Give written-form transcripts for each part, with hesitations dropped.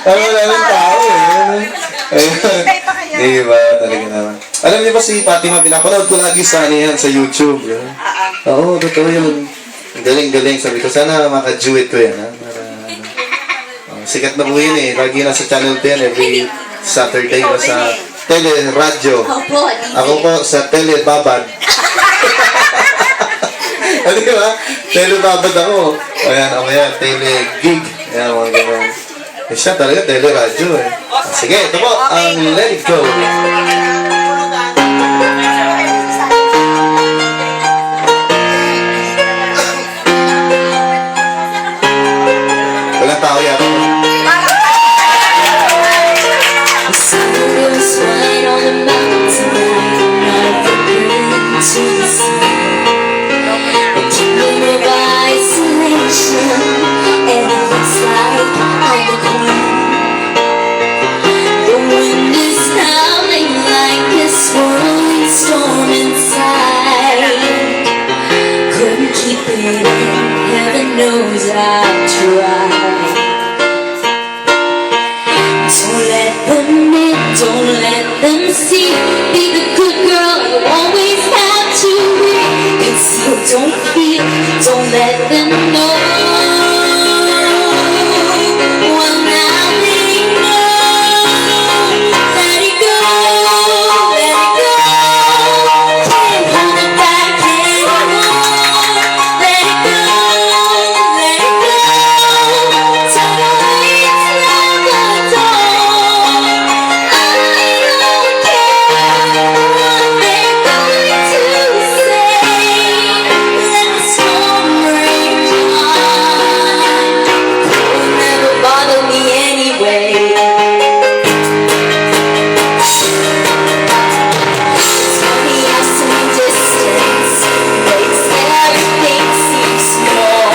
Wala ng tao eh. Diba? Talaga naman. Alam niyo ba si Fatima, pinapanood ko lagi sa yan, sa YouTube. Yun. Oo, totoo yun. Galing-galing. Sabi ko, sana maka-duet ko yan. Ha? Para, sikat na po yun eh. Lagi nasa channel 10 every Saturday o sa tele-radyo. Ako po sa tele-babad. Di ba? Tele-babad ako. Ayan, ako yan. Tele-gig. Ayan, mga gano'n. Eh siya talaga, tele-radyo eh. Sige, ito po, ang Let It Go. Walang tao yata. Heaven knows I've tried. Don't let them in, don't let them see. Be the good girl you always have to be. Conceal, don't feel, don't let them know. Well, now they know. Let it go, let it go. Can't hold it back anymore. Let it go, let it go. Turn away, it's never done. I don't care what they're going to say. Let the storm rage on. It will never bother me anyway. It's funny how some distance makes everything seem small.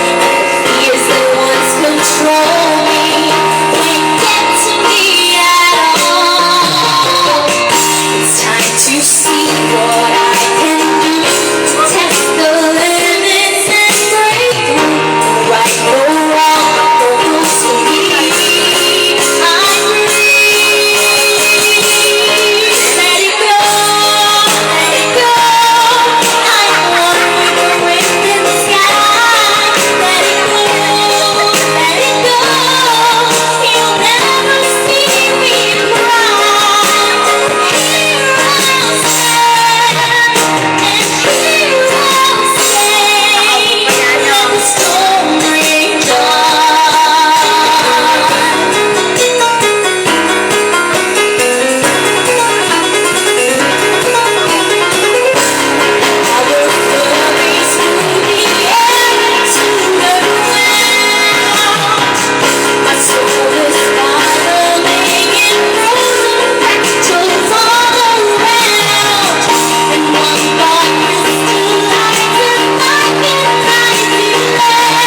The fears that once control me can't get to me at all. It's time to see what I can do to test the limits and break through. No right, no wrong, no rules for me. I'm free. Let it go, let it go. I'm one with the wind in the sky. Let it go, let it go. You'll never see me cry. Here I'll stand, and here I'll stay. Let the storm rage on. I will fly through the air to the ground. My soul is spiraling and frozen petals all around. And one thought crystallizes like an icy last.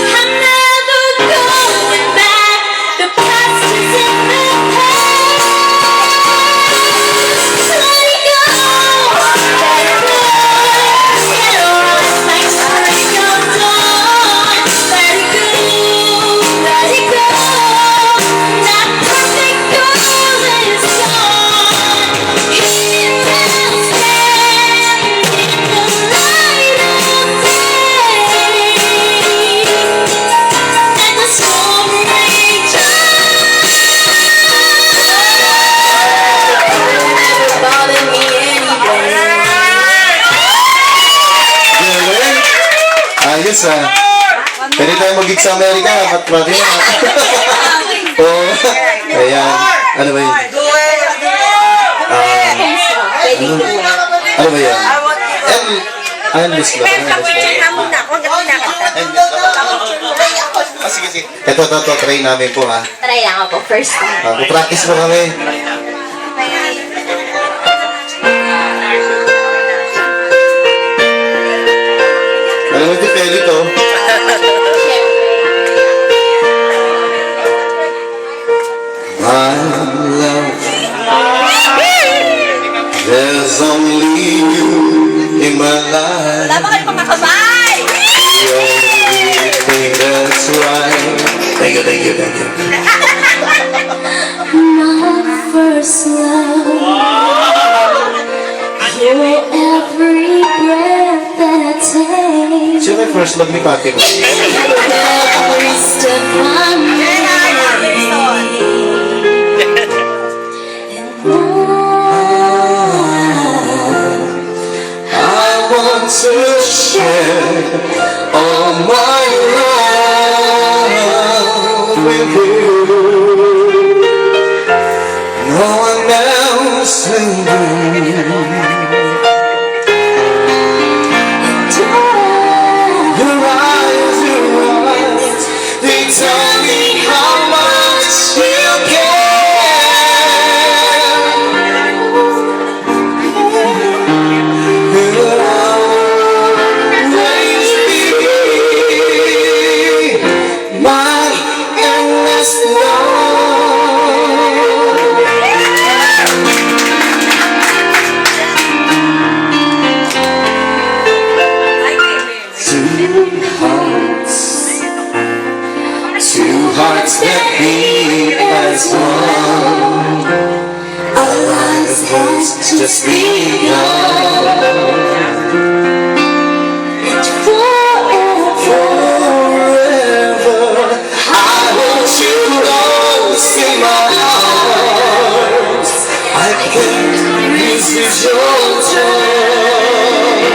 I'm never going back. The past is in the past. Let it go, let it go. It'll rise like spring of dawn. Let it go, let it go. That perfect girl is gone. Here I'll stand in the light of day. And the storm rage on. Never bother me anyway. Galing. Ayos ah. Pwede tayo mag-gig sa Amerika. Pati na. Oo. Ayan. Ano ba yun? Ano ba yan? Endless ba? Sige, sige. Ito, try namin po ha. Try lang ako, first time. Practice mo kami. Alam mo, Tipeli to. My love, there's only you in my life. Wala ba kayo mga kamay? you, thank you, thank you. My first love. You're every breath that I take. Sino yung first love ni Pati mo? Every step I make. I want to share all my love with you. No one else will do. Your eyes, they tell me how much you care. You'll always be my endless Two hearts that beat as one. Our lives has just begun. Forever, I want you close in my arms. I can't resist your touch.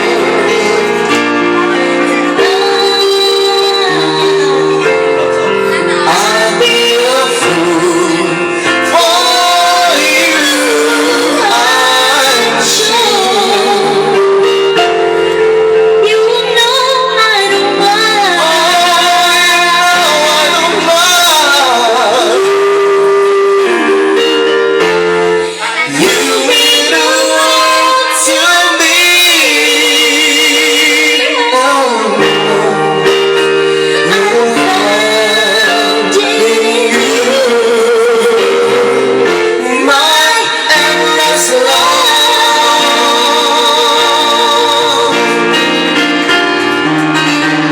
I'll be a fool for you, I'm sure. You know I don't mind. I don't mind. You mean the world to me. My endless love.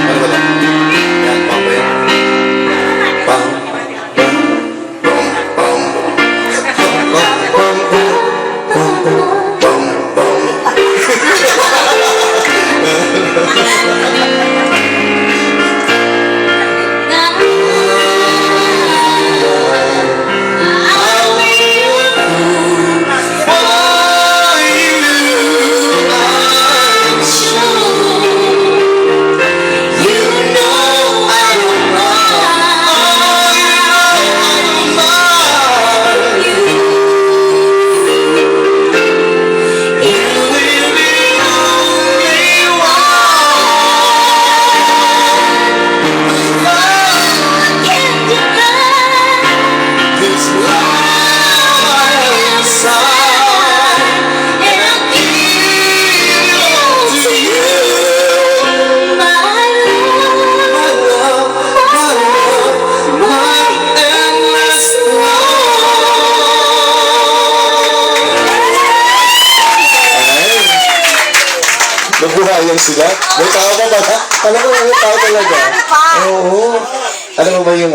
Ano ba ito? Yan, pang ba yan? Pang, pang, pang, pang. Pang, pang, pang, pang, pang. I'll be a fool for you, I'm sure. You know I don't mind. You will be only one. Can't deny. This love inside, and I give it to you. My love, my endless love. Nabuhayan sila? May tao pa ba? Alam mo, may tao talaga. Oo. Alam mo ba yung